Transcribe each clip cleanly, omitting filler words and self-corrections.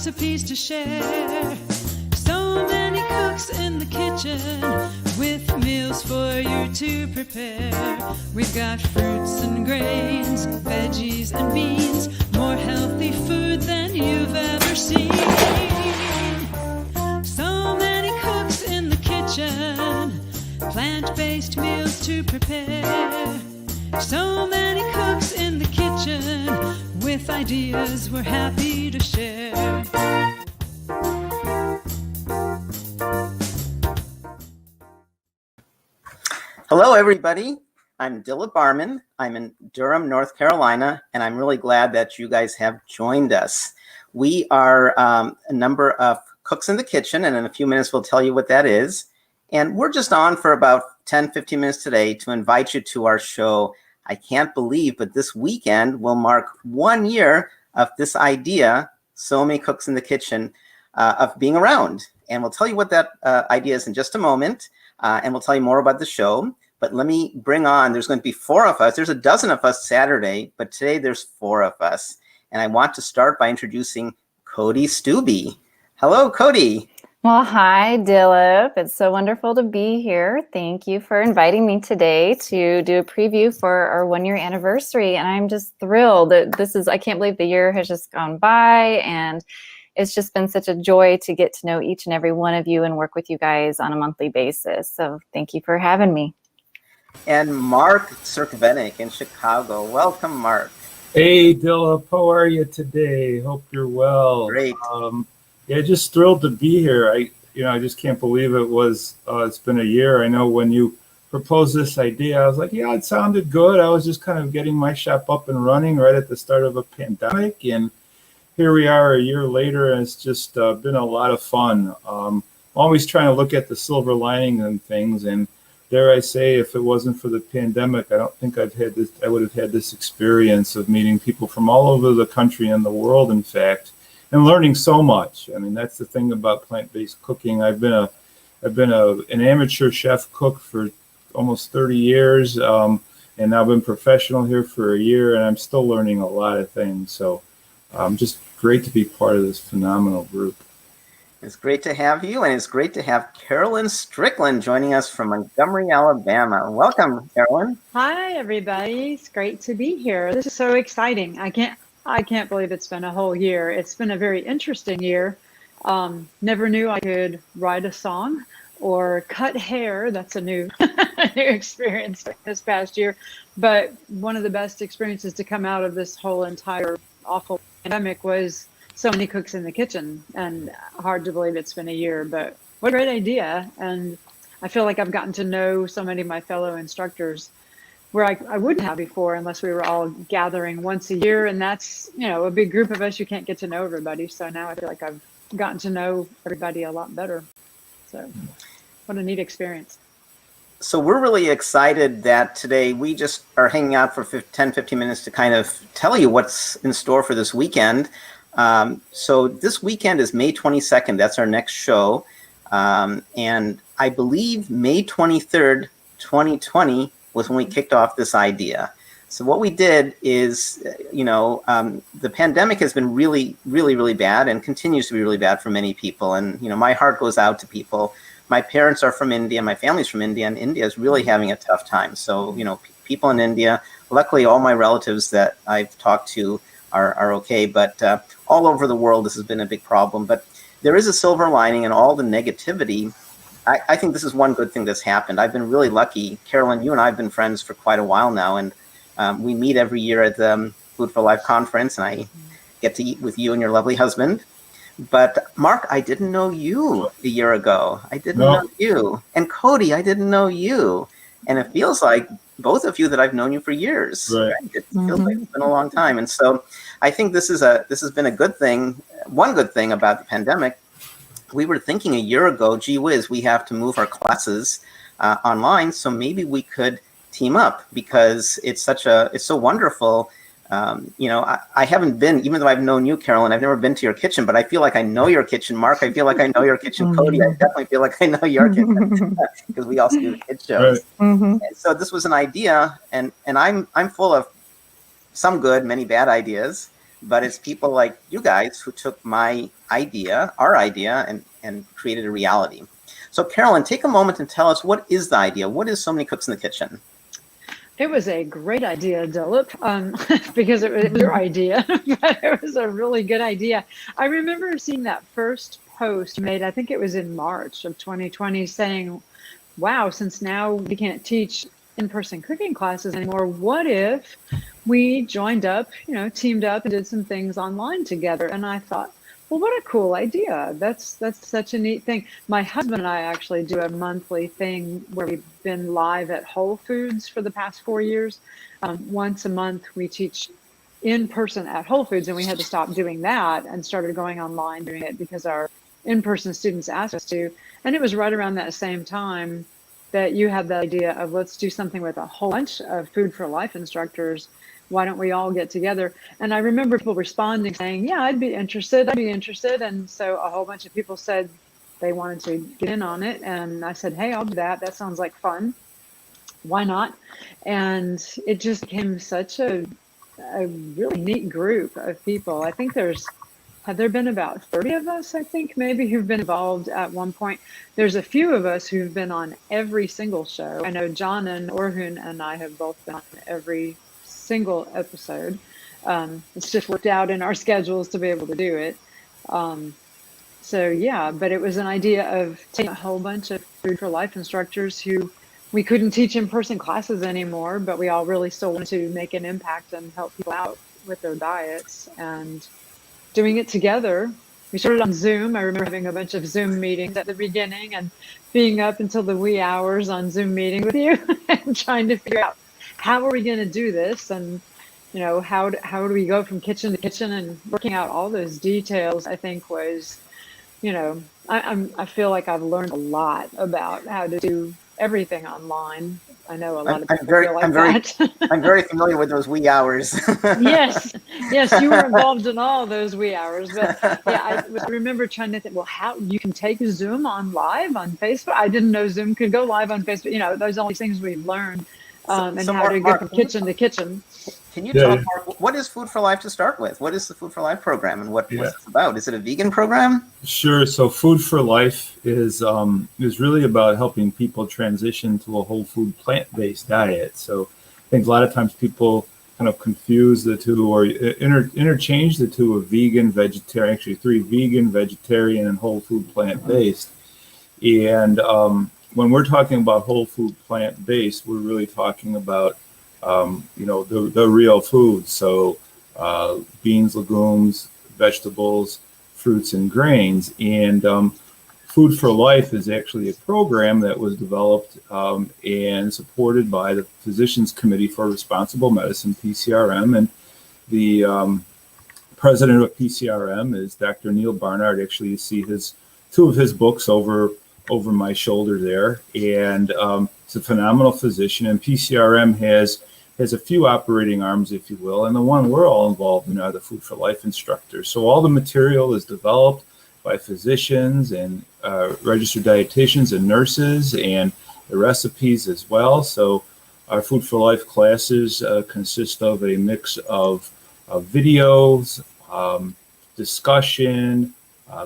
recipes to share. So many cooks in the kitchen with meals for you to prepare. We've got fruits and grains, veggies and beans, more healthy food than you've ever seen. So many cooks in the kitchen, plant-based meals to prepare. So many cooks in the kitchen with ideas we're happy to share. Hello, everybody. I'm Dilip. I'm in Durham, North Carolina, and I'm really glad that you guys have joined us. We are a number of cooks in the kitchen, and in a few minutes we'll tell you what that is. And we're just on for about 10, 15 minutes today to invite you to our show. I can't believe, but this weekend will mark 1 year of this idea, So Many Cooks in the Kitchen, of being around. And we'll tell you what that idea is in just a moment. And we'll tell you more about the show. But let me bring on, there's going to be 4 of us. There's a dozen of us Saturday, but today there's 4 of us. And I want to start by introducing Cody Stubbe. Hello, Cody. Well, hi, Dilip. It's so wonderful to be here. Thank you for inviting me today to do a preview for our 1-year anniversary. And I'm just thrilled that I can't believe the year has just gone by. And it's just been such a joy to get to know each and every one of you and work with you guys on a monthly basis. So thank you for having me. And Mark Cirkvenik in Chicago. Welcome, Mark. Hey, Dilip. How are you today? Hope you're well. Great. Yeah, just thrilled to be here. I just can't believe it's been a year. I know when you proposed this idea, I was like, yeah, it sounded good. I was just kind of getting my shop up and running right at the start of a pandemic. And here we are a year later, and it's just been a lot of fun. Always trying to look at the silver lining and things. And dare I say, if it wasn't for the pandemic, I don't think I would have had this experience of meeting people from all over the country and the world, in fact, and learning so much. I mean, that's the thing about plant-based cooking. I've been an amateur chef cook for almost 30 years, and now I've been professional here for a year, and I'm still learning a lot of things. So just great to be part of this phenomenal group. It's great to have you, and it's great to have Carolyn Strickland joining us from Montgomery, Alabama. Welcome, Carolyn. Hi, everybody. It's great to be here. This is so exciting. I can't believe it's been a whole year. It's been a very interesting year. Never knew I could write a song or cut hair. That's a new experience this past year. But one of the best experiences to come out of this whole entire awful pandemic was So Many Cooks in the Kitchen. And hard to believe it's been a year, but what a great idea. And I feel like I've gotten to know so many of my fellow instructors where I wouldn't have before unless we were all gathering once a year. And that's, a big group of us, you can't get to know everybody. So now I feel like I've gotten to know everybody a lot better. So what a neat experience. So we're really excited that today we just are hanging out for 10, 15 minutes to kind of tell you what's in store for this weekend. So this weekend is May 22nd. That's our next show. And I believe May 23rd, 2020 was when we kicked off this idea. So what we did is, the pandemic has been really, really, really bad and continues to be really bad for many people. And, my heart goes out to people. My parents are from India. My family's from India, and India is really having a tough time. So, people in India, luckily all my relatives that I've talked to are okay. But all over the world, this has been a big problem. But there is a silver lining in all the negativity. I think this is one good thing that's happened. I've been really lucky. Carolyn, you and I have been friends for quite a while now, and we meet every year at the Food for Life conference, and I get to eat with you and your lovely husband. But Mark, I didn't know you a year ago. I didn't know you. And Cody, I didn't know you. And it feels like both of you that I've known you for years. Right. It feels like it's been a long time. And so I think this has been a good thing. One good thing about the pandemic, we were thinking a year ago, gee whiz, we have to move our classes online. So maybe we could team up because it's so wonderful. I haven't been, even though I've known you, Carolyn, I've never been to your kitchen, but I feel like I know your kitchen. Mark, I feel like I know your kitchen. Cody, I definitely feel like I know your kitchen because we also do the kid shows. Right. And so this was an idea, and I'm full of some good, many bad ideas. but it's people like you guys who took my idea, our idea, and created a reality. So Carolyn, take a moment and tell us, what is the idea? What is So Many Cooks in the Kitchen? It was a great idea, Dilip, because it was your idea, but it was a really good idea. I remember seeing that first post made, I think it was in March of 2020, saying, wow, since now we can't teach in-person cooking classes anymore, what if we joined up, teamed up and did some things online together? And I thought, well, what a cool idea. That's such a neat thing. My husband and I actually do a monthly thing where we've been live at Whole Foods for the past 4 years. Once a month, we teach in person at Whole Foods, and we had to stop doing that and started going online doing it because our in-person students asked us to. And it was right around that same time that you had the idea of, let's do something with a whole bunch of Food for Life instructors. Why don't we all get together? And I remember people responding saying, yeah, I'd be interested. And so a whole bunch of people said they wanted to get in on it. And I said, hey, I'll do that. That sounds like fun. Why not? And it just became such a really neat group of people. I think have there been about 30 of us, I think, maybe, who've been involved at one point. There's a few of us who've been on every single show. I know John and Orhun and I have both been on every single episode. It's just worked out in our schedules to be able to do it. So yeah, but it was an idea of taking a whole bunch of Food for Life instructors who we couldn't teach in-person classes anymore, but we all really still wanted to make an impact and help people out with their diets, and doing it together. We started on Zoom. I remember having a bunch of Zoom meetings at the beginning and being up until the wee hours on Zoom meeting with you and trying to figure out, how are we going to do this? And, how do we go from kitchen to kitchen, and working out all those details, I think was, I feel like I've learned a lot about how to do everything online. I know a lot of people feel like that. I'm very familiar with those wee hours. Yes, you were involved in all those wee hours. But yeah, I remember trying to think, well, how you can take Zoom on live on Facebook. I didn't know Zoom could go live on Facebook. Those are all these things we've learned, and how to go from kitchen to kitchen. Can you talk more? What is Food for Life to start with? What is the Food for Life program, and what's it about? Is it a vegan program? Sure. So Food for Life is really about helping people transition to a whole food plant-based diet. So I think a lot of times people kind of confuse the two, or interchange the two of vegan, vegetarian, actually 3: vegan, vegetarian, and whole food plant-based. And when we're talking about whole food plant-based, we're really talking about the real food. So beans, legumes, vegetables, fruits, and grains. And Food for Life is actually a program that was developed and supported by the Physicians Committee for Responsible Medicine, PCRM. And the president of PCRM is Dr. Neil Barnard. Actually, you see two of his books over my shoulder there. And it's a phenomenal physician. And PCRM has a few operating arms, if you will, and the one we're all involved in are the Food for Life instructors. So all the material is developed by physicians and registered dietitians and nurses, and the recipes as well. So our Food for Life classes consist of a mix of videos, discussion,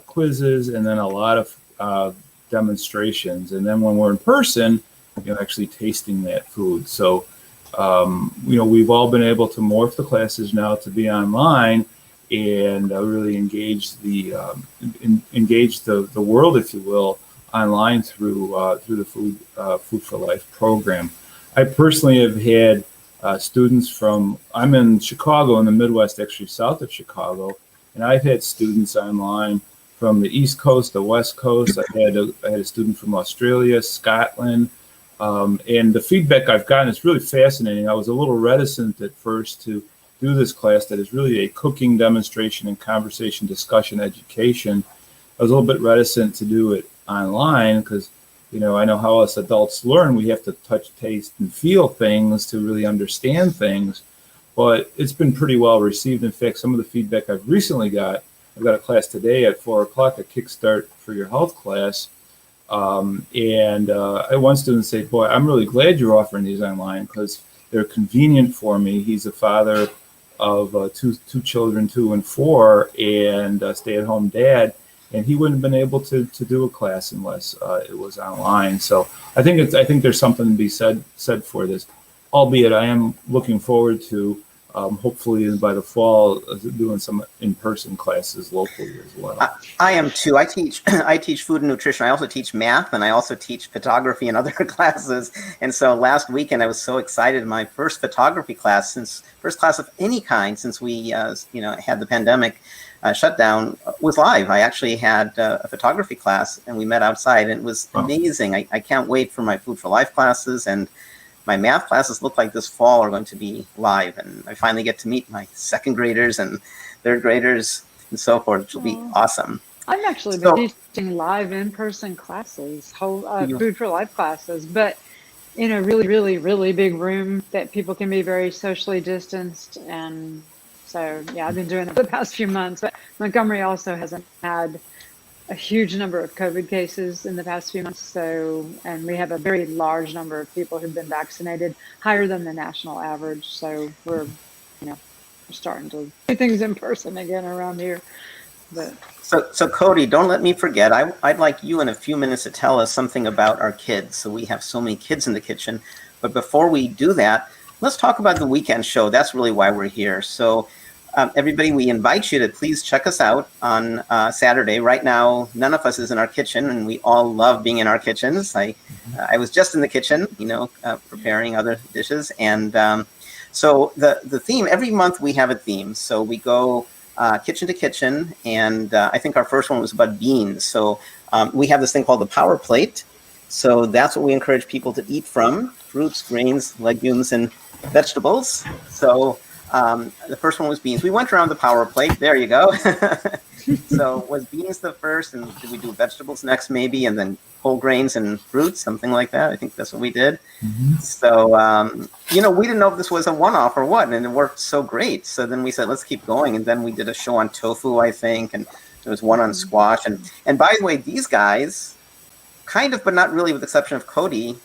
quizzes, and then a lot of demonstrations. And then when we're in person, actually tasting that food. So we've all been able to morph the classes now to be online and really engage the world, if you will, online through the Food for Life program. I personally have had students I'm in Chicago, in the Midwest, actually south of Chicago, and I've had students online from the East Coast, the West Coast. I had a student from Australia, Scotland. And the feedback I've gotten is really fascinating. I was a little reticent at first to do this class that is really a cooking demonstration and conversation discussion education. I was a little bit reticent to do it online because, I know how us adults learn. We have to touch, taste, and feel things to really understand things. But it's been pretty well received. In fact, some of the feedback I've recently got, I've got a class today at 4:00, a Kickstart for Your Health class. And I had one student say, boy, I'm really glad you're offering these online because they're convenient for me. He's a father of two children, 2 and 4, and stay-at-home dad, and he wouldn't have been able to do a class unless it was online. So I think there's something to be said for this. Albeit, I am looking forward to hopefully by the fall doing some in-person classes locally as well. I am too. I teach food and nutrition. I also teach math, and I also teach photography and other classes. And so last weekend I was so excited. My first photography class, first class of any kind since we had the pandemic shutdown, was live. I actually had a photography class, and we met outside, and it was amazing. I can't wait for my Food for Life classes, and my math classes look like this fall are going to be live, and I finally get to meet my second graders and third graders and so forth, which will be awesome. I've actually been teaching live in-person classes, Food for Life classes, but in a really, really, really big room that people can be very socially distanced. And so, yeah, I've been doing it for the past few months, but Montgomery also hasn't had a huge number of COVID cases in the past few months. And we have a very large number of people who've been vaccinated, higher than the national average. So we're starting to do things in person again around here. But so Cody, don't let me forget. I'd like you in a few minutes to tell us something about our kids. So we have so many kids in the kitchen. But before we do that, let's talk about the weekend show. That's really why we're here. So everybody, we invite you to please check us out on Saturday. Right now, none of us is in our kitchen, and we all love being in our kitchens. I was just in the kitchen, preparing other dishes. And so the theme, every month we have a theme. So we go kitchen to kitchen, and I think our first one was about beans. So we have this thing called the Power Plate. So that's what we encourage people to eat from: fruits, grains, legumes, and vegetables. So the first one was beans. We went around the Power Plate. There you go. So was beans the first, and did we do vegetables next maybe, and then whole grains and fruits, something like that? I think that's what we did. Mm-hmm. So, we didn't know if this was a one-off or what, and it worked so great. So then we said, let's keep going. And then we did a show on tofu, I think, and there was one on squash. And by the way, these guys, kind of, but not really, with the exception of Cody,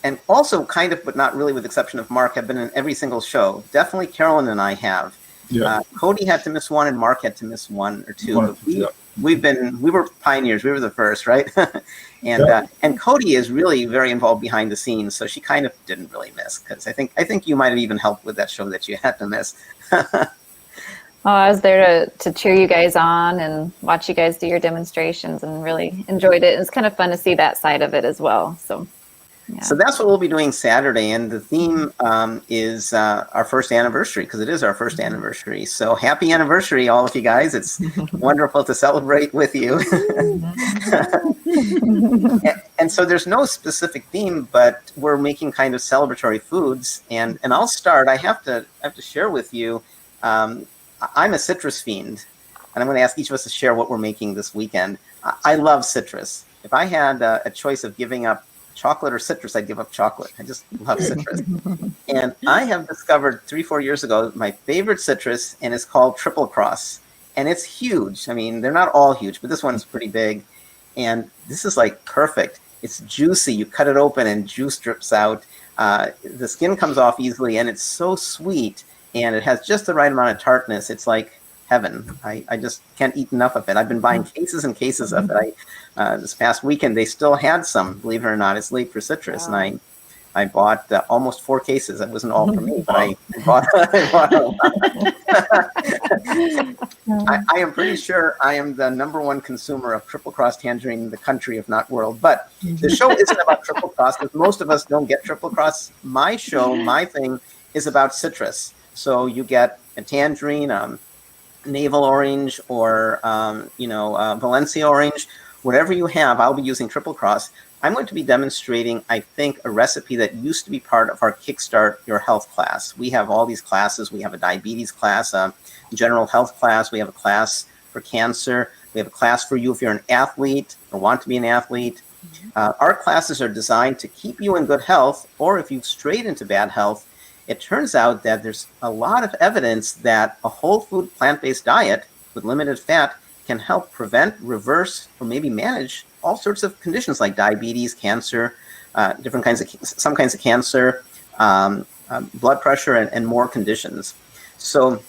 and also kind of, but not really, with the exception of Mark, have been in every single show. Definitely Carolyn and I have. Yeah. Cody had to miss one, and Mark had to miss one or two. But we were pioneers. We were the first, right? And Cody is really very involved behind the scenes, so she kind of didn't really miss, because I think you might have even helped with that show that you had to miss. I was there to cheer you guys on and watch you guys do your demonstrations, and really enjoyed it. It's kind of fun to see that side of it as well. So. Yeah. So that's what we'll be doing Saturday, and the theme is our first anniversary, because it is our first anniversary. So happy anniversary, all of you guys. It's wonderful to celebrate with you. and so there's no specific theme, but we're making kind of celebratory foods. And I'll start. I have to share with you. I'm a citrus fiend, and I'm going to ask each of us to share what we're making this weekend. I love citrus. If I had a choice of giving up chocolate or citrus, I'd give up chocolate. I just love citrus. And I have discovered 3-4 years ago my favorite citrus, and it's called Triple Cross. And it's huge. I mean, they're not all huge, but this one's pretty big. And this is like perfect. It's juicy. You cut it open and juice drips out. The skin comes off easily, and it's so sweet. And it has just the right amount of tartness. It's like heaven. I just can't eat enough of it. I've been buying cases and cases of it. This past weekend, they still had some, believe it or not. It's late for citrus. Wow. And I bought almost 4 cases. It wasn't all for me, but I bought a lot. I am pretty sure I am the #1 consumer of Triple Cross tangerine in the country, if not world. But the show isn't about Triple Cross, because most of us don't get Triple Cross. My show, my thing, is about citrus. So you get a tangerine, navel orange, or Valencia orange. Whatever you have, I'll be using Triple Cross. I'm going to be demonstrating, I think, a recipe that used to be part of our Kickstart Your Health class. We have all these classes. We have a diabetes class, a general health class. We have a class for cancer. We have a class for you if you're an athlete or want to be an athlete. Our classes are designed to keep you in good health, or if you've strayed into bad health. It turns out that there's a lot of evidence that a whole food plant-based diet with limited fat can help prevent, reverse, or maybe manage all sorts of conditions like diabetes, cancer, some kinds of cancer, blood pressure, and more conditions. So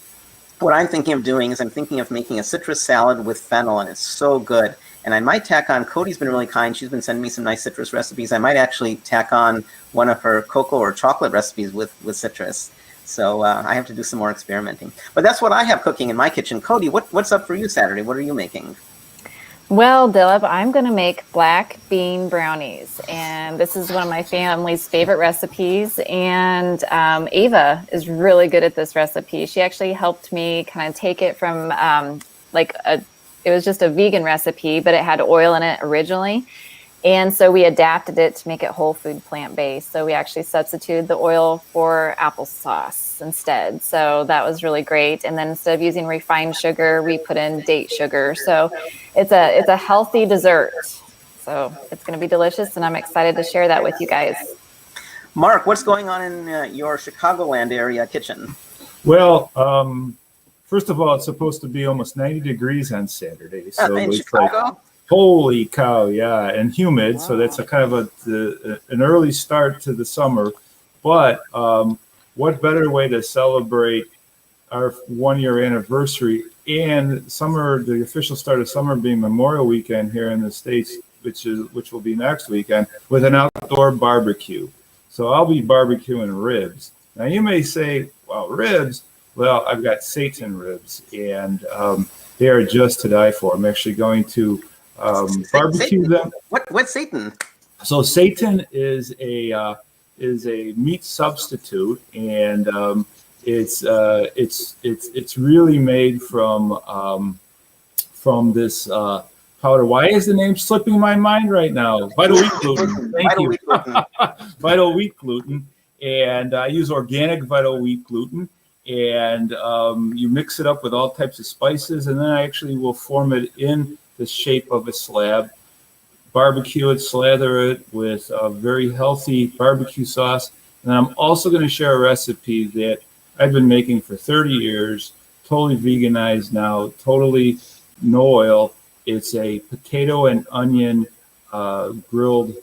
what I'm thinking of doing is I'm thinking of making a citrus salad with fennel, and it's so good. And I might tack on, Cody's been really kind. She's been sending me some nice citrus recipes. I might actually tack on one of her cocoa or chocolate recipes with citrus. So I have to do some more experimenting. But that's what I have cooking in my kitchen. Cody, what's up for you Saturday? What are you making? Well, Dilip, I'm going to make black bean brownies. And this is one of my family's favorite recipes. And Ava is really good at this recipe. She actually helped me kind of take it from it was just a vegan recipe, but it had oil in it originally. And so we adapted it to make it whole food plant-based. So we actually substituted the oil for applesauce instead. So that was really great. And then instead of using refined sugar, we put in date sugar. So it's a healthy dessert. So it's going to be delicious, and I'm excited to share that with you guys. Mark, what's going on in your Chicagoland area kitchen? Well, first of all, it's supposed to be almost 90 degrees on Saturday. So in it's Chicago? like, holy cow, yeah, and humid. So that's a kind of an early start to the summer. But what better way to celebrate our 1-year anniversary and summer, the official start of summer being Memorial Weekend here in the States, which will be next weekend, with an outdoor barbecue. So I'll be barbecuing ribs. Now you may say, well, ribs. Well, I've got Satan ribs, and they are just to die for. I'm actually going to barbecue them. What's Satan? So Satan is a meat substitute, and it's really made from this powder. Why is the name slipping my mind right now? Vital wheat gluten. Thank you. Vital wheat gluten, and I use organic vital wheat gluten. And you mix it up with all types of spices, and then I actually will form it in the shape of a slab, barbecue it, slather it with a very healthy barbecue sauce. And I'm also going to share a recipe that I've been making for 30 years, totally veganized now, totally no oil. It's a potato and onion grilled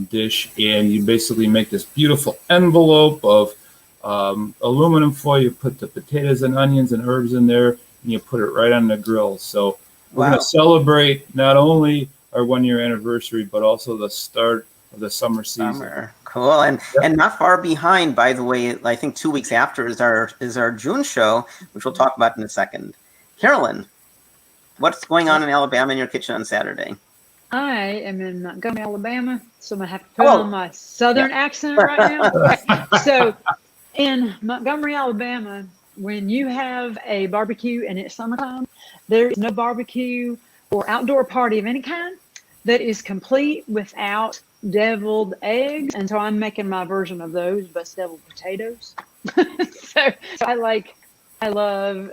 dish, and you basically make this beautiful envelope of aluminum foil. You put the potatoes and onions and herbs in there, and you put it right on the grill. So we're going to celebrate not only our 1-year anniversary, but also the start of the summer season. Cool. And not far behind, by the way, I think 2 weeks after is our June show, which we'll talk about in a second. Carolyn, what's going on in Alabama in your kitchen on Saturday? I am in Montgomery, Alabama, so I'm going to have to put on my southern accent right now. So in Montgomery, Alabama, when you have a barbecue and it's summertime, there is no barbecue or outdoor party of any kind that is complete without deviled eggs. And so I'm making my version of those, but deviled potatoes. so I love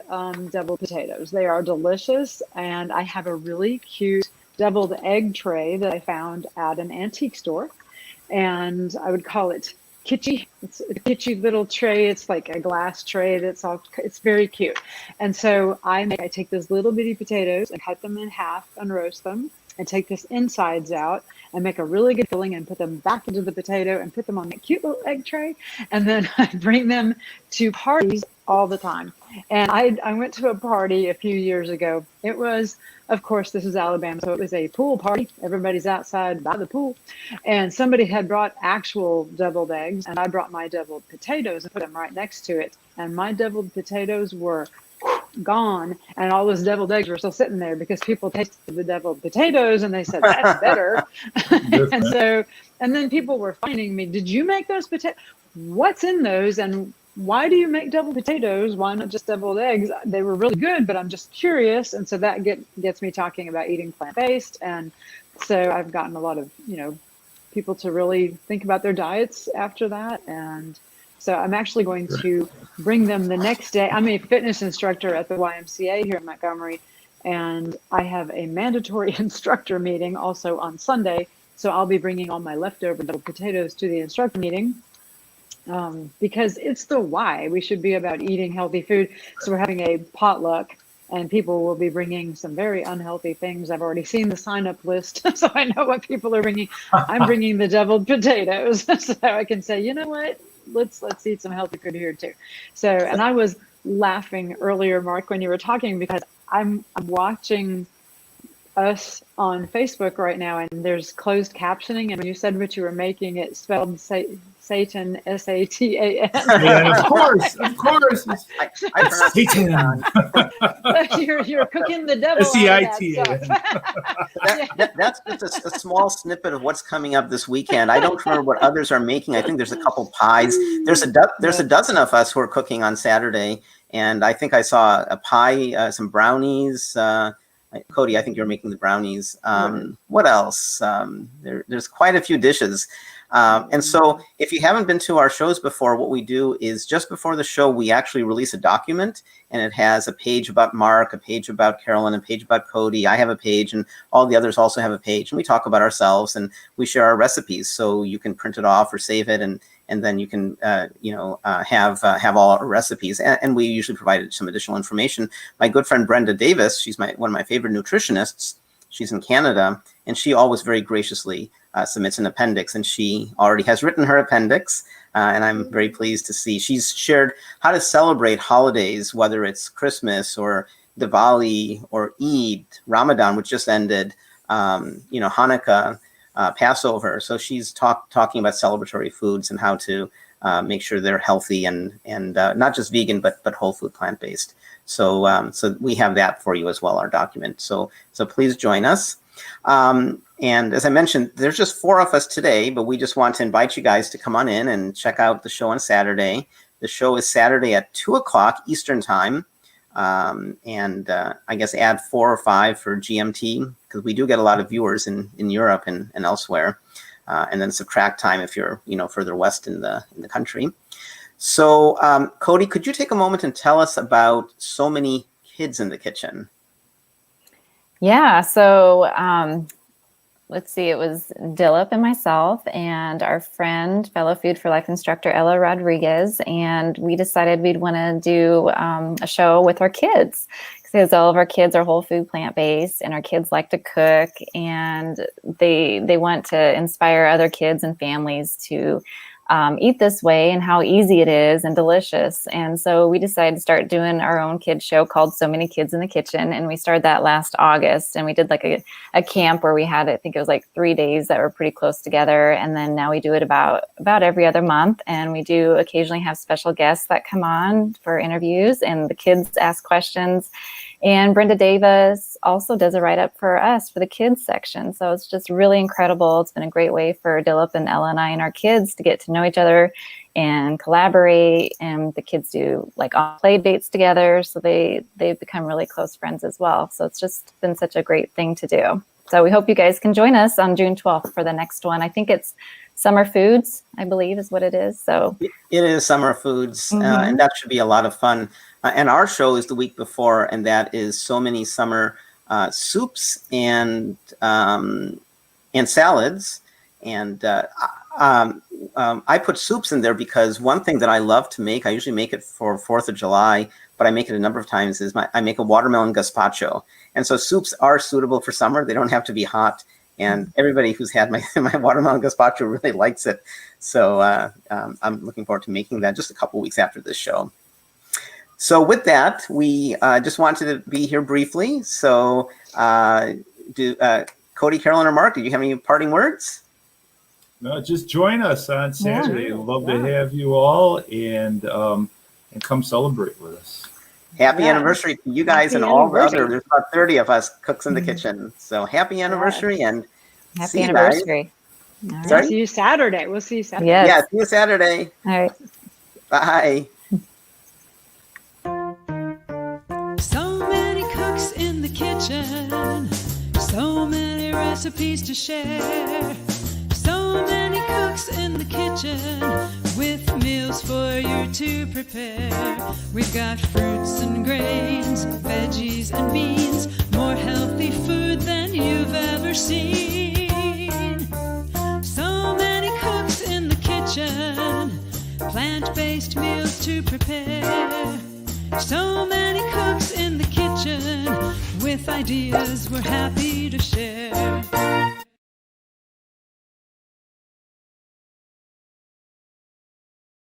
deviled potatoes. They are delicious. And I have a really cute deviled egg tray that I found at an antique store. And I would call it kitschy. It's a kitschy little tray. It's like a glass tray it's very cute. And so I take those little bitty potatoes and cut them in half and roast them, and take this insides out and make a really good filling and put them back into the potato and put them on that cute little egg tray. And then I bring them to parties all the time. And I went to a party a few years ago. It was, of course, this is Alabama, so it was a pool party. Everybody's outside by the pool. And somebody had brought actual deviled eggs, and I brought my deviled potatoes and put them right next to it. And my deviled potatoes were gone, and all those deviled eggs were still sitting there because people tasted the deviled potatoes and they said, that's better. and then people were finding me, did you make those potatoes? What's in those? And why do you make deviled potatoes? Why not just deviled eggs? They were really good, but I'm just curious. And so that gets me talking about eating plant-based. And so I've gotten a lot of, people to really think about their diets after that. And so I'm actually going to bring them the next day. I'm a fitness instructor at the YMCA here in Montgomery, and I have a mandatory instructor meeting also on Sunday. So I'll be bringing all my leftover potatoes to the instructor meeting because it's the why. We should be about eating healthy food. So we're having a potluck, and people will be bringing some very unhealthy things. I've already seen the sign-up list, so I know what people are bringing. I'm bringing the deviled potatoes, so I can say, you know what? Let's eat some healthy food here too. So, and I was laughing earlier, Mark, when you were talking, because I'm watching us on Facebook right now, and there's closed captioning. And when you said what you were making, it spelled Satan, S-A-T-A-N. Yeah, of course. I pronounce it Satan. You're cooking the devil S-E-I-T-A-N. That's just a small snippet of what's coming up this weekend. I don't remember what others are making. I think there's a couple pies. There's a dozen of us who are cooking on Saturday, and I think I saw a pie, some brownies. Cody, I think you're making the brownies. What else? There's quite a few dishes. And so if you haven't been to our shows before, what we do is just before the show, we actually release a document, and it has a page about Mark, a page about Carolyn, a page about Cody. I have a page, and all the others also have a page, and we talk about ourselves and we share our recipes. So you can print it off or save it, and then you can have all our recipes. And we usually provide some additional information. My good friend Brenda Davis, she's one of my favorite nutritionists. She's in Canada, and she always very graciously submits an appendix, and she already has written her appendix, and I'm very pleased to see she's shared how to celebrate holidays, whether it's Christmas or Diwali or Eid, Ramadan, which just ended, Hanukkah, Passover. So she's talking about celebratory foods and how to make sure they're healthy and not just vegan, but whole food, plant-based. So we have that for you as well, our document. So please join us. And as I mentioned, there's just 4 of us today, but we just want to invite you guys to come on in and check out the show on Saturday. The show is Saturday at 2:00 Eastern time. I guess add 4 or 5 for GMT, because we do get a lot of viewers in Europe and elsewhere. And then subtract time if you're, further west in the country. So, Cody, could you take a moment and tell us about So Many Kids in the Kitchen? Yeah, so let's see, it was Dilip and myself and our friend, fellow Food for Life instructor, Ella Rodriguez, and we decided we'd want to do a show with our kids, because all of our kids are whole food, plant-based, and our kids like to cook, and they want to inspire other kids and families to eat this way and how easy it is and delicious. And so we decided to start doing our own kids show called So Many Kids in the Kitchen. And we started that last August, and we did like a camp where we had, I think it was like 3 days that were pretty close together. And then now we do it about every other month. And we do occasionally have special guests that come on for interviews, and the kids ask questions. And Brenda Davis also does a write-up for us for the kids section. So it's just really incredible. It's been a great way for Dilip and Ella and I and our kids to get to know each other and collaborate. And the kids do like play dates together. So they've become really close friends as well. So it's just been such a great thing to do. So we hope you guys can join us on June 12th for the next one. I think it's Summer Foods, I believe is what it is. So it is Summer Foods, and that should be a lot of fun. And our show is the week before, and that is So Many Summer Soups and salads. And I put soups in there because one thing that I love to make, I usually make it for 4th of July, but I make it a number of times, is I make a watermelon gazpacho. And so soups are suitable for summer. They don't have to be hot. And everybody who's had my watermelon gazpacho really likes it. So I'm looking forward to making that just a couple weeks after this show. So with that, we just wanted to be here briefly. So Cody, Carolyn, or Mark, do you have any parting words? No, just join us on Saturday. Love to have you all, and come celebrate with us. Happy anniversary to you guys and all the other. There's about 30 of us cooks in the kitchen. So happy anniversary and happy anniversary. Right. Sorry? See you Saturday. We'll see you Saturday. Yes. Yeah, see you Saturday. All right. Bye. So many cooks in the kitchen, so many recipes to share. So many cooks in the kitchen with meals for you to prepare. We've got fruits and grains, veggies and beans, more healthy food than you've ever seen. So many cooks in the kitchen, plant-based meals to prepare. So many cooks in the kitchen with ideas we're happy to share.